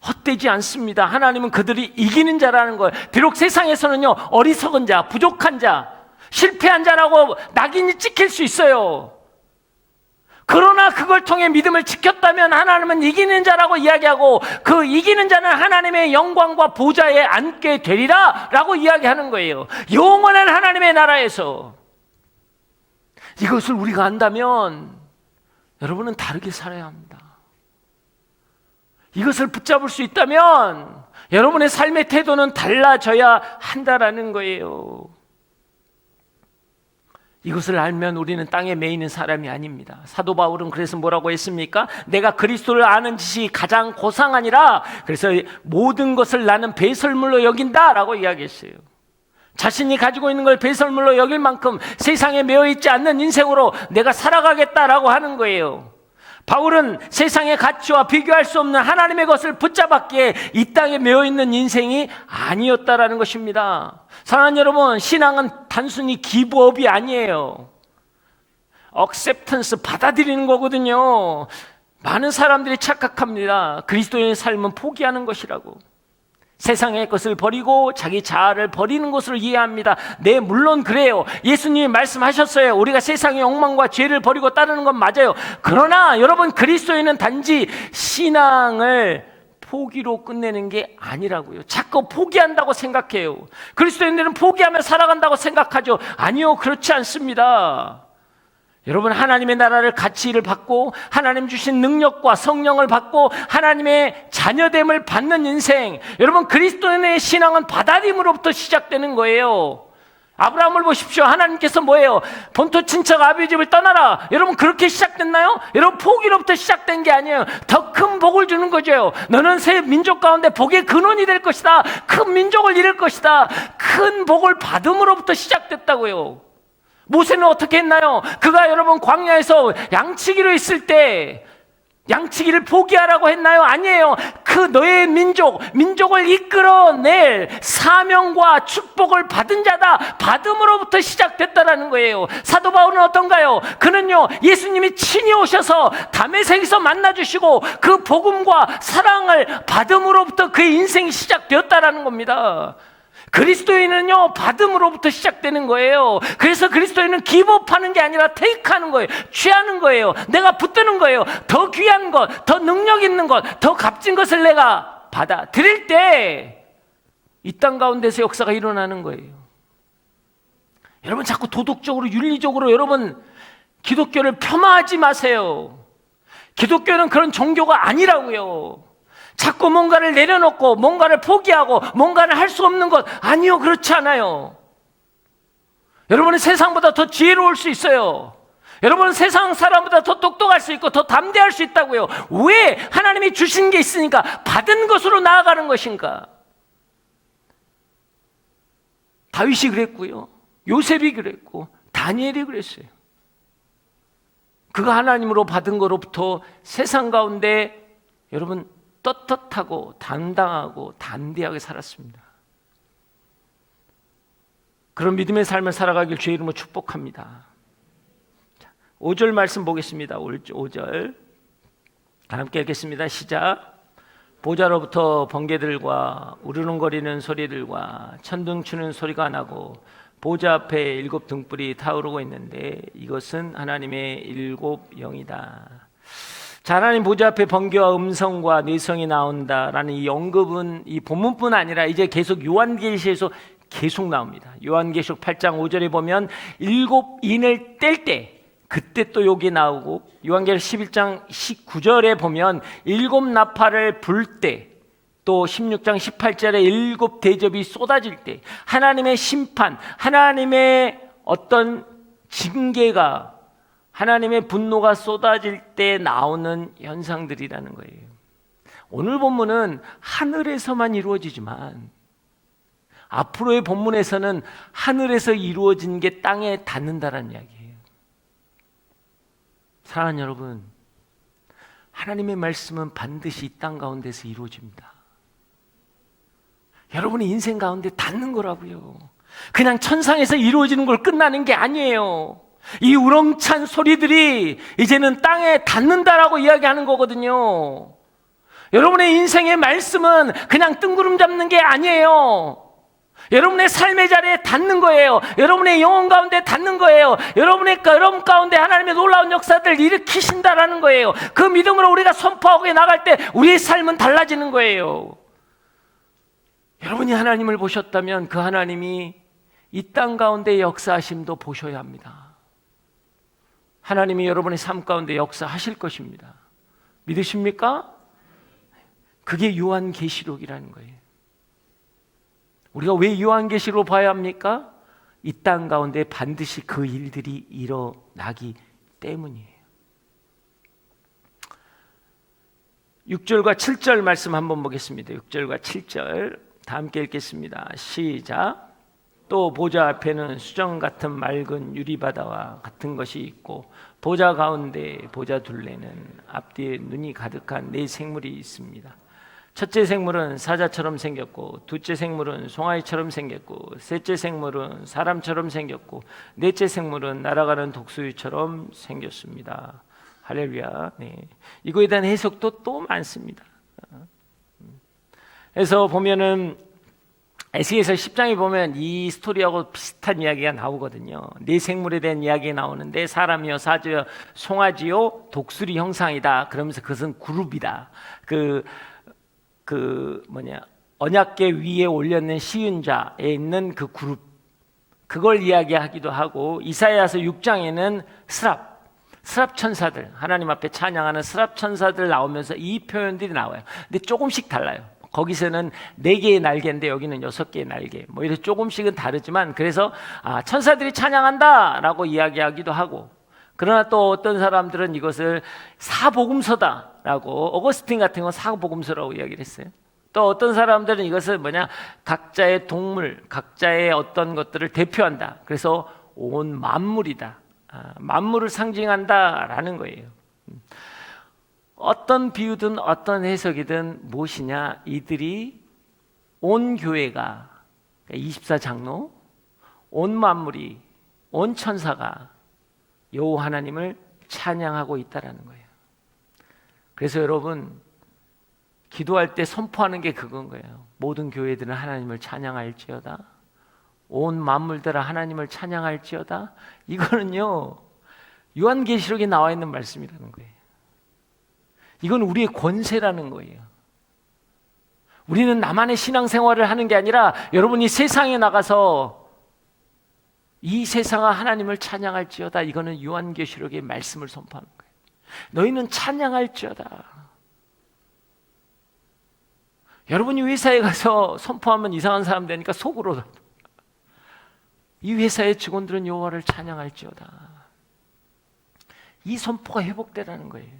헛되지 않습니다. 하나님은 그들이 이기는 자라는 거예요. 비록 세상에서는요, 어리석은 자, 부족한 자, 실패한 자라고 낙인이 찍힐 수 있어요. 그러나 그걸 통해 믿음을 지켰다면 하나님은 이기는 자라고 이야기하고 그 이기는 자는 하나님의 영광과 보좌에 앉게 되리라 라고 이야기하는 거예요. 영원한 하나님의 나라에서. 이것을 우리가 안다면 여러분은 다르게 살아야 합니다. 이것을 붙잡을 수 있다면 여러분의 삶의 태도는 달라져야 한다라는 거예요. 이것을 알면 우리는 땅에 매이는 사람이 아닙니다. 사도 바울은 그래서 뭐라고 했습니까? 내가 그리스도를 아는 지식이 가장 고상하니라. 그래서 모든 것을 나는 배설물로 여긴다라고 이야기했어요. 자신이 가지고 있는 걸 배설물로 여길 만큼 세상에 매여 있지 않는 인생으로 내가 살아가겠다라고 하는 거예요. 바울은 세상의 가치와 비교할 수 없는 하나님의 것을 붙잡았기에 이 땅에 매여 있는 인생이 아니었다라는 것입니다. 사랑하는 여러분, 신앙은 단순히 기부업이 아니에요. acceptance, 받아들이는 거거든요. 많은 사람들이 착각합니다. 그리스도인의 삶은 포기하는 것이라고. 세상의 것을 버리고 자기 자아를 버리는 것으로 이해합니다. 네, 물론 그래요. 예수님이 말씀하셨어요. 우리가 세상의 욕망과 죄를 버리고 따르는 건 맞아요. 그러나 여러분, 그리스도인은 단지 신앙을 포기로 끝내는 게 아니라고요. 자꾸 포기한다고 생각해요. 그리스도인들은 포기하며 살아간다고 생각하죠. 아니요, 그렇지 않습니다. 여러분, 하나님의 나라를 가치를 받고 하나님 주신 능력과 성령을 받고 하나님의 자녀됨을 받는 인생, 여러분, 그리스도인의 신앙은 받아들임으로부터 시작되는 거예요. 아브라함을 보십시오. 하나님께서 뭐예요? 본토 친척 아비 집을 떠나라. 여러분, 그렇게 시작됐나요? 여러분, 포기로부터 시작된 게 아니에요. 더 큰 복을 주는 거죠. 너는 새 민족 가운데 복의 근원이 될 것이다. 큰 민족을 이룰 것이다. 큰 복을 받음으로부터 시작됐다고요. 모세는 어떻게 했나요? 그가 여러분 광야에서 양치기로 있을 때 양치기를 포기하라고 했나요? 아니에요. 그 너의 민족을 이끌어낼 사명과 축복을 받은 자다. 받음으로부터 시작됐다라는 거예요. 사도 바울은 어떤가요? 그는요, 예수님이 친히 오셔서 다메섹에서 만나주시고 그 복음과 사랑을 받음으로부터 그의 인생이 시작되었다라는 겁니다. 그리스도인은요, 받음으로부터 시작되는 거예요. 그래서 그리스도인은 기법하는 게 아니라 테이크하는 거예요. 취하는 거예요. 내가 붙드는 거예요. 더 귀한 것, 더 능력 있는 것, 더 값진 것을 내가 받아들일 때 이 땅 가운데서 역사가 일어나는 거예요. 여러분, 자꾸 도덕적으로 윤리적으로 여러분 기독교를 폄하하지 마세요. 기독교는 그런 종교가 아니라고요. 자꾸 뭔가를 내려놓고 뭔가를 포기하고 뭔가를 할 수 없는 것, 아니요, 그렇지 않아요. 여러분은 세상보다 더 지혜로울 수 있어요. 여러분은 세상 사람보다 더 똑똑할 수 있고 더 담대할 수 있다고요. 왜? 하나님이 주신 게 있으니까. 받은 것으로 나아가는 것인가. 다윗이 그랬고요, 요셉이 그랬고 다니엘이 그랬어요. 그가 하나님으로 받은 거로부터 세상 가운데 여러분 떳떳하고 당당하고 담대하게 살았습니다. 그런 믿음의 삶을 살아가길 주의 이름으로 축복합니다. 5절 말씀 보겠습니다. 5절 함께 읽겠습니다. 시작. 보좌로부터 번개들과 우르릉거리는 소리들과 천둥 치는 소리가 나고 보좌 앞에 7 등불이 타오르고 있는데 이것은 하나님의 7 영이다. 자, 하나님 보좌 앞에 번개와 음성과 뇌성이 나온다라는 이 언급은 이 본문뿐 아니라 이제 계속 요한계시에서 계속 나옵니다. 요한계시록 8장 5절에 보면 7 인을 뗄 때 그때 또 여기 나오고, 요한계시록 11장 19절에 보면 7 나팔을 불 때, 또 16장 18절에 7 대접이 쏟아질 때, 하나님의 심판, 하나님의 어떤 징계가, 하나님의 분노가 쏟아질 때 나오는 현상들이라는 거예요. 오늘 본문은 하늘에서만 이루어지지만 앞으로의 본문에서는 하늘에서 이루어진 게 땅에 닿는다는 이야기예요. 사랑하는 여러분, 하나님의 말씀은 반드시 이 땅 가운데서 이루어집니다. 여러분의 인생 가운데 닿는 거라고요. 그냥 천상에서 이루어지는 걸 끝나는 게 아니에요. 이 우렁찬 소리들이 이제는 땅에 닿는다라고 이야기하는 거거든요. 여러분의 인생의 말씀은 그냥 뜬구름 잡는 게 아니에요. 여러분의 삶의 자리에 닿는 거예요. 여러분의 영혼 가운데 닿는 거예요. 여러분의 여러분 가운데 하나님의 놀라운 역사들을 일으키신다라는 거예요. 그 믿음으로 우리가 선포하고 나갈 때 우리의 삶은 달라지는 거예요. 여러분이 하나님을 보셨다면 그 하나님이 이 땅 가운데 역사하심도 보셔야 합니다. 하나님이 여러분의 삶 가운데 역사하실 것입니다. 믿으십니까? 그게 요한계시록이라는 거예요. 우리가 왜 요한계시록으로 봐야 합니까? 이 땅 가운데 반드시 그 일들이 일어나기 때문이에요. 6절과 7절 말씀 한번 보겠습니다. 6절과 7절 다 함께 읽겠습니다. 시작. 또 보좌 앞에는 수정 같은 맑은 유리바다와 같은 것이 있고 보좌 가운데 보좌 둘레는 앞뒤에 눈이 가득한 4 생물이 있습니다. 첫째 생물은 사자처럼 생겼고, 둘째 생물은 송아지처럼 생겼고, 셋째 생물은 사람처럼 생겼고, 넷째 생물은 날아가는 독수리처럼 생겼습니다. 할렐루야. 네. 이거에 대한 해석도 또 많습니다. 그래서 보면은 에스겔서 10장에 보면 이 스토리하고 비슷한 이야기가 나오거든요. 네 생물에 대한 이야기 나오는데 사람이요, 사자요, 송아지요, 독수리 형상이다. 그러면서 그것은 그룹이다. 언약궤 위에 올려놓는 시은자에 있는 그 그룹, 그걸 이야기하기도 하고, 이사야서 6장에는 스랍 천사들, 하나님 앞에 찬양하는 스랍 천사들 나오면서 이 표현들이 나와요. 근데 조금씩 달라요. 거기서는 4개의 날개인데 여기는 6개의 날개. 뭐 이렇게 조금씩은 다르지만, 그래서 천사들이 찬양한다라고 이야기하기도 하고, 그러나 또 어떤 사람들은 이것을 사복음서다라고, 어거스틴 같은 건 사복음서라고 이야기를 했어요. 또 어떤 사람들은 이것을 각자의 동물, 각자의 어떤 것들을 대표한다. 그래서 온 만물이다. 만물을 상징한다라는 거예요. 어떤 비유든 어떤 해석이든 무엇이냐, 이들이 온 교회가, 24장로, 온 만물이, 온 천사가 여호와 하나님을 찬양하고 있다라는 거예요. 그래서 여러분, 기도할 때 선포하는 게 그건 거예요. 모든 교회들은 하나님을 찬양할지어다, 온 만물들아 하나님을 찬양할지어다. 이거는요, 요한계시록에 나와 있는 말씀이라는 거예요. 이건 우리의 권세라는 거예요. 우리는 나만의 신앙생활을 하는 게 아니라 여러분이 세상에 나가서 이 세상아 하나님을 찬양할지어다. 이거는 요한계시록의 말씀을 선포하는 거예요. 너희는 찬양할지어다. 여러분이 회사에 가서 선포하면 이상한 사람 되니까 속으로, 이 회사의 직원들은 여호와를 찬양할지어다. 이 선포가 회복되라는 거예요.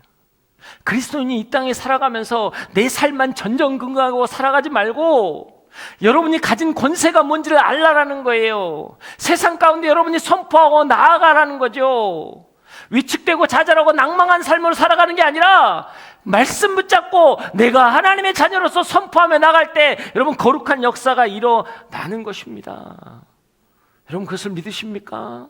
그리스도인이 이 땅에 살아가면서 내 삶만 전전긍긍하고 살아가지 말고 여러분이 가진 권세가 뭔지를 알라라는 거예요. 세상 가운데 여러분이 선포하고 나아가라는 거죠. 위축되고 좌절하고 낭망한 삶으로 살아가는 게 아니라 말씀 붙잡고 내가 하나님의 자녀로서 선포하며 나갈 때 여러분 거룩한 역사가 일어나는 것입니다. 여러분 그것을 믿으십니까?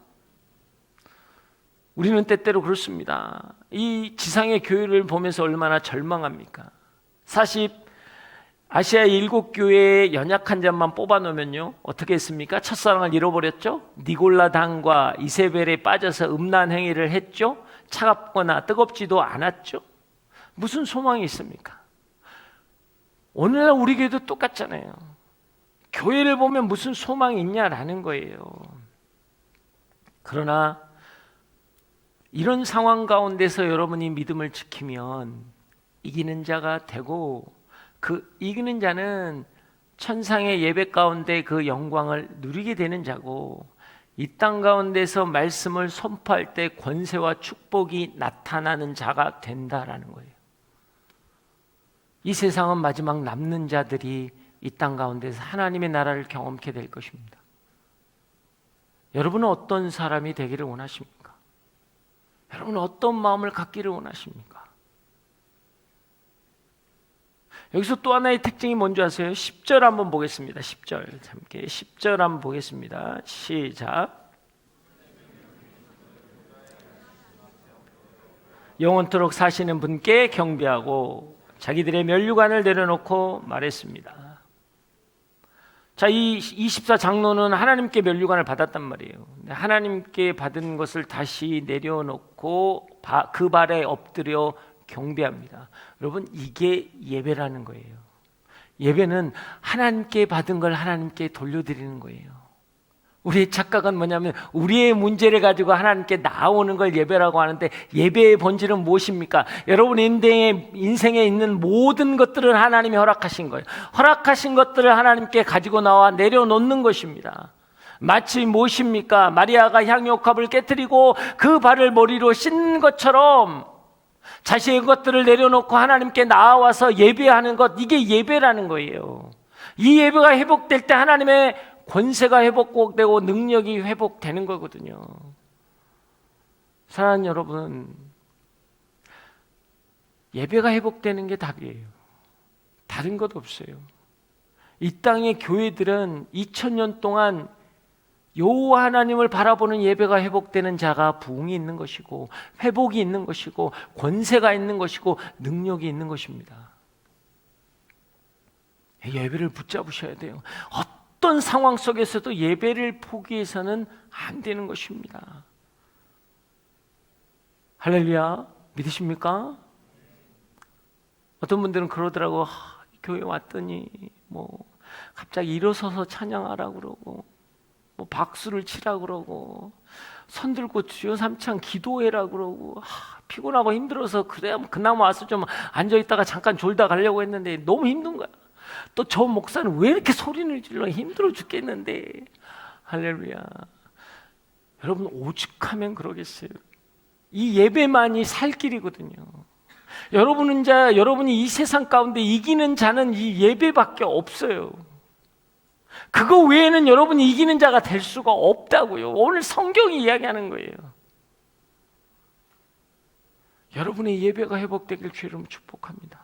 우리는 때때로 그렇습니다. 이 지상의 교회를 보면서 얼마나 절망합니까? 아시아의 7교회의 연약한 자만 뽑아놓으면요, 어떻게 했습니까? 첫사랑을 잃어버렸죠? 니골라당과 이세벨에 빠져서 음란 행위를 했죠? 차갑거나 뜨겁지도 않았죠? 무슨 소망이 있습니까? 오늘날 우리 교회도 똑같잖아요. 교회를 보면 무슨 소망이 있냐라는 거예요. 그러나 이런 상황 가운데서 여러분이 믿음을 지키면 이기는 자가 되고, 그 이기는 자는 천상의 예배 가운데 그 영광을 누리게 되는 자고, 이 땅 가운데서 말씀을 선포할 때 권세와 축복이 나타나는 자가 된다라는 거예요. 이 세상은 마지막 남는 자들이 이 땅 가운데서 하나님의 나라를 경험케 될 것입니다. 여러분은 어떤 사람이 되기를 원하십니까? 여러분은 어떤 마음을 갖기를 원하십니까? 여기서 또 하나의 특징이 뭔지 아세요? 10절 한번 보겠습니다. 10절 함께 10절 한번 보겠습니다. 시작. 영원토록 사시는 분께 경배하고 자기들의 면류관을 내려놓고 말했습니다. 자, 이 24장로는 하나님께 면류관을 받았단 말이에요. 하나님께 받은 것을 다시 내려놓고 그 발에 엎드려 경배합니다. 여러분, 이게 예배라는 거예요. 예배는 하나님께 받은 걸 하나님께 돌려드리는 거예요. 우리의 착각은 뭐냐면 우리의 문제를 가지고 하나님께 나오는 걸 예배라고 하는데, 예배의 본질은 무엇입니까? 여러분의 인생에 있는 모든 것들을 하나님이 허락하신 거예요. 허락하신 것들을 하나님께 가지고 나와 내려놓는 것입니다. 마치 무엇입니까? 마리아가 향유옥합을 깨뜨리고 그 발을 머리로 씻는 것처럼 자신의 것들을 내려놓고 하나님께 나와서 예배하는 것, 이게 예배라는 거예요. 이 예배가 회복될 때 하나님의 권세가 회복되고 능력이 회복되는 거거든요. 사랑하는 여러분, 예배가 회복되는 게 답이에요. 다른 것 없어요. 이 땅의 교회들은 2000년 동안 여호와 하나님을 바라보는 예배가 회복되는 자가 부흥이 있는 것이고 회복이 있는 것이고 권세가 있는 것이고 능력이 있는 것입니다. 예배를 붙잡으셔야 돼요. 어떤 상황 속에서도 예배를 포기해서는 안 되는 것입니다. 할렐루야, 믿으십니까? 어떤 분들은 그러더라고. 교회 왔더니 갑자기 일어서서 찬양하라고 그러고 박수를 치라고 그러고 손 들고 주여 삼창 기도해라고 그러고 피곤하고 힘들어서 그래야 그나마 와서 좀 앉아있다가 잠깐 졸다 가려고 했는데 너무 힘든 거야. 또 저 목사는 왜 이렇게 소리를 질러, 힘들어 죽겠는데. 할렐루야. 여러분, 오죽하면 그러겠어요. 이 예배만이 살 길이거든요. 여러분이 이 세상 가운데 이기는 자는 이 예배밖에 없어요. 그거 외에는 여러분이 이기는 자가 될 수가 없다고요. 오늘 성경이 이야기하는 거예요. 여러분의 예배가 회복되길 주의 이름으로 축복합니다.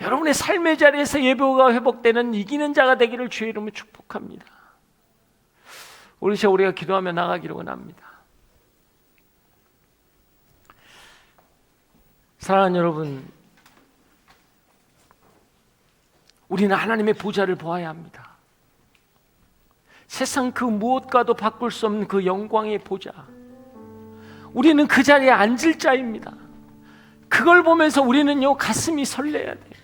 여러분의 삶의 자리에서 예배가 회복되는 이기는 자가 되기를 주의 이름으로 축복합니다. 오늘 시간 우리가 기도하며 나가기를 원합니다. 사랑하는 여러분, 우리는 하나님의 보좌를 보아야 합니다. 세상 그 무엇과도 바꿀 수 없는 그 영광의 보좌, 우리는 그 자리에 앉을 자입니다. 그걸 보면서 우리는요 가슴이 설레야 돼요.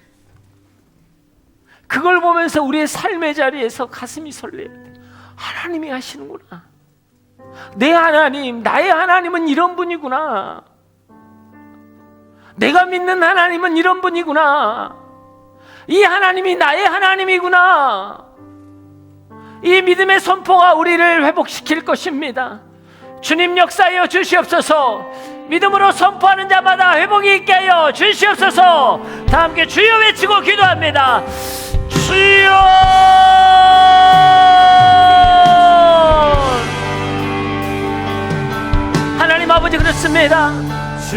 그걸 보면서 우리의 삶의 자리에서 가슴이 설레야 돼요. 하나님이 하시는구나. 내 하나님, 나의 하나님은 이런 분이구나. 내가 믿는 하나님은 이런 분이구나. 이 하나님이 나의 하나님이구나. 이 믿음의 선포가 우리를 회복시킬 것입니다. 주님 역사하여 주시옵소서. 믿음으로 선포하는 자마다 회복이 있게 하여 주시옵소서. 다 함께 주여 외치고 기도합니다. 주여. 하나님 아버지, 그렇습니다.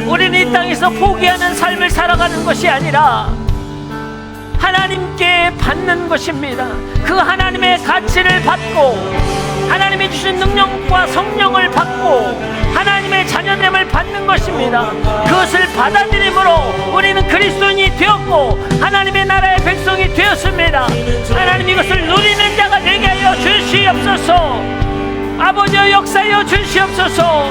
우리는 이 땅에서 포기하는 삶을 살아가는 것이 아니라 하나님께 받는 것입니다. 그 하나님의 가치를 받고 하나님이 주신 능력과 성령을 받고 하나님의 자녀됨을 받는 것입니다. 그것을 받아들임으로 우리는 그리스도인이 되었고 하나님의 나라의 백성이 되었습니다. 하나님, 이것을 누리는 자가 되게 하여 주시옵소서. 아버지여, 역사하여 주시옵소서.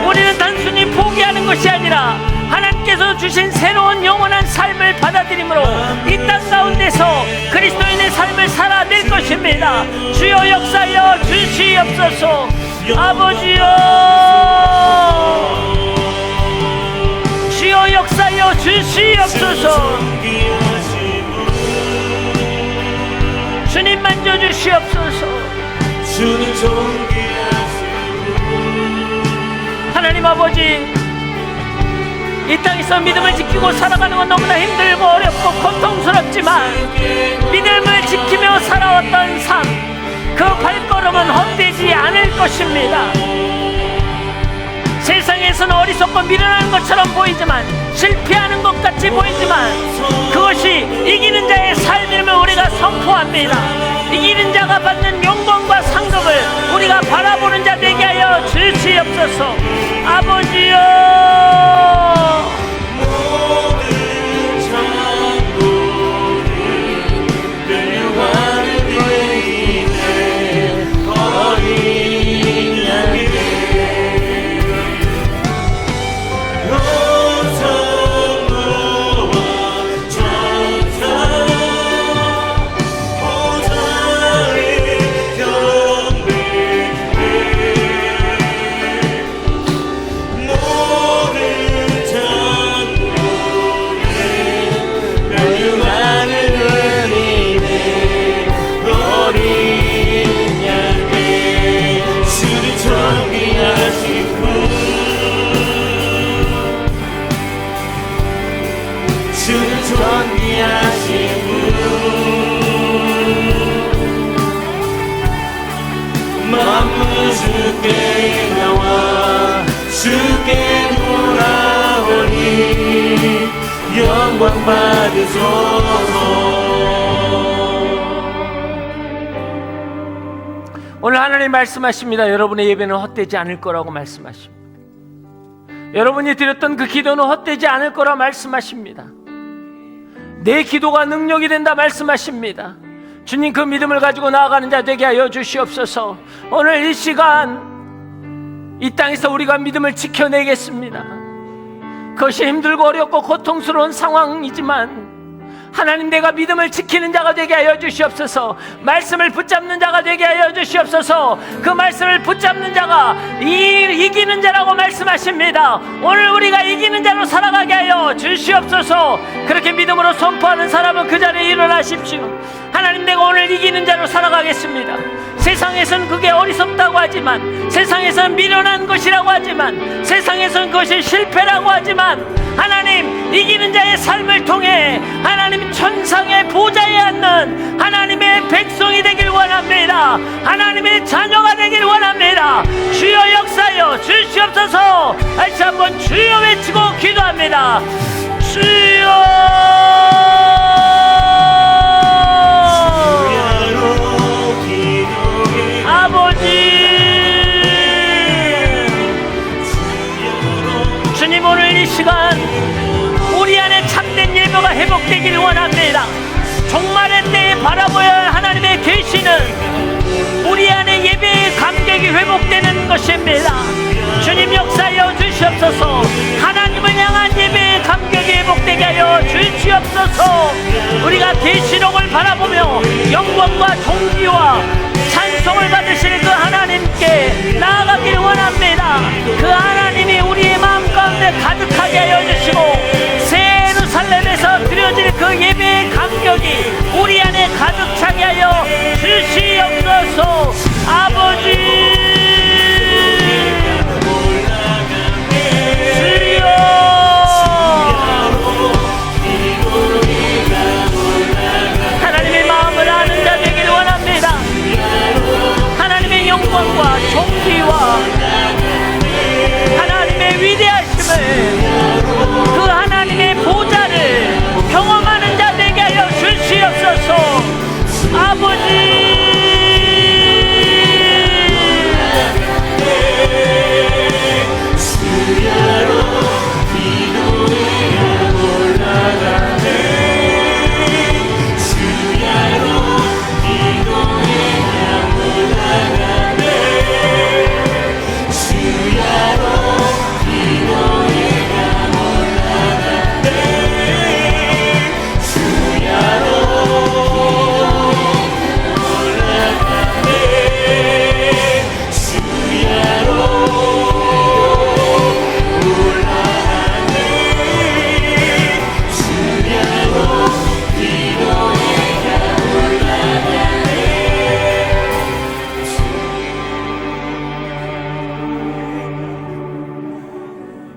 우리는 단순히 포기하는 것이 아니라 하나님께서 주신 새로운 영원한 삶을 받아들임으로 이 땅 가운데서 그리스도인의 삶을 살아낼 것입니다. 주여 역사하여 주시옵소서. 아버지여, 주여 역사하여 주시옵소서. 주님 만져주시옵소서. 하나님 아버지, 이 땅에서 믿음을 지키고 살아가는 건 너무나 힘들고 어렵고 고통스럽지만 믿음을 지키며 살아왔던 삶, 그 발걸음은 헛되지 않을 것입니다. 세상에서는 어리석고 미련한 것처럼 보이지만, 실패하는 것 같이 보이지만 그것이 이기는 자의 삶임을 우리가 선포합니다. 이기는 자가 받는 영광과 상급을 우리가 바라보는 자 되게 하여 주시옵소서. 아버지여, 주께 나와 주께 돌아오니 영광 받으소서. 오늘 하나님 말씀하십니다. 여러분의 예배는 헛되지 않을 거라고 말씀하십니다. 여러분이 드렸던 그 기도는 헛되지 않을 거라 말씀하십니다. 내 기도가 능력이 된다 말씀하십니다. 주님, 그 믿음을 가지고 나아가는 자 되게 하여 주시옵소서. 오늘 이 시간 이 땅에서 우리가 믿음을 지켜내겠습니다. 그것이 힘들고 어렵고 고통스러운 상황이지만 하나님, 내가 믿음을 지키는 자가 되게 하여 주시옵소서. 말씀을 붙잡는 자가 되게 하여 주시옵소서. 그 말씀을 붙잡는 자가 이기는 자라고 말씀하십니다. 오늘 우리가 이기는 자로 살아가게 하여 주시옵소서. 그렇게 믿음으로 선포하는 사람은 그 자리에 일어나십시오. 하나님, 내가 오늘 이기는 자로 살아가겠습니다. 세상에서는 그게 어리석다고 하지만, 세상에서는 미련한 것이라고 하지만, 세상에서는 그것이 실패라고 하지만, 하나님, 이기는 자의 삶을 통해 하나님 천상의 보좌에 앉는 하나님의 백성이 되길 원합니다. 하나님의 자녀가 되길 원합니다. 주여 역사여 주시옵소서. 다시 한번 주여 외치고 기도합니다. 주여. 주님, 오늘 이 시간 우리 안에 참된 예배가 회복되기를 원합니다. 종말의 때에 바라보야 할 하나님의 계시는 우리 안에 예배의 감격이 회복되는 것입니다. 주님, 역사하여 주시옵소서. 하나님을 향한 예배의 감격이 회복되게 하여 주시옵소서. 우리가 계시록을 바라보며 영광과 존귀와 찬송을 받으실 그 하나님께 나아가길 원합니다. 그 하나님이 우리의 마음 가운데 가득하게 하여 주시고, 새 예루살렘에서 드려질 그 예배의 감격이 우리 안에 가득 차게 하여 주시옵소서. 아버지, 하나님의 마음을 아는 자 되길 원합니다. 하나님의 영광과 존귀와 하나님의 위대하심을, 그 하나님의 보좌를 경험하는 자 되게 하여 주시옵소서. 아버지,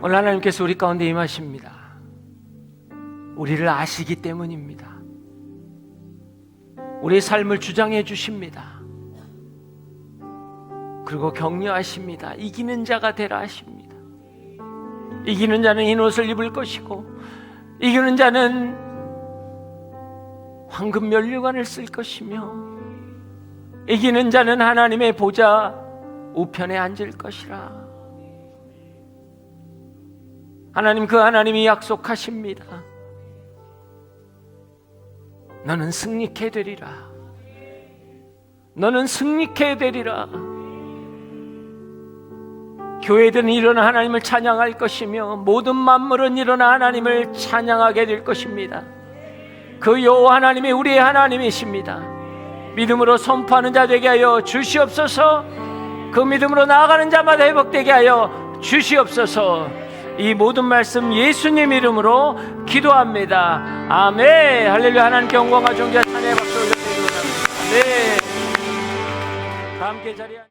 오늘 하나님께서 우리 가운데 임하십니다. 우리를 아시기 때문입니다. 우리의 삶을 주장해 주십니다. 그리고 격려하십니다. 이기는 자가 되라 하십니다. 이기는 자는 흰 옷을 입을 것이고, 이기는 자는 황금 면류관을 쓸 것이며, 이기는 자는 하나님의 보좌 우편에 앉을 것이라. 하나님, 그 하나님이 약속하십니다. 너는 승리케 되리라. 너는 승리케 되리라. 교회들은 일어나 하나님을 찬양할 것이며, 모든 만물은 일어나 하나님을 찬양하게 될 것입니다. 그 여호와 하나님이 우리의 하나님이십니다. 믿음으로 선포하는 자 되게 하여 주시옵소서. 그 믿음으로 나아가는 자마다 회복되게 하여 주시옵소서. 이 모든 말씀 예수님 이름으로 기도합니다. 아멘. 할렐루야. 하나님께 영광과 존귀와 찬양의 박수 올려드리기 원합니다. 네. 다 함께 자리에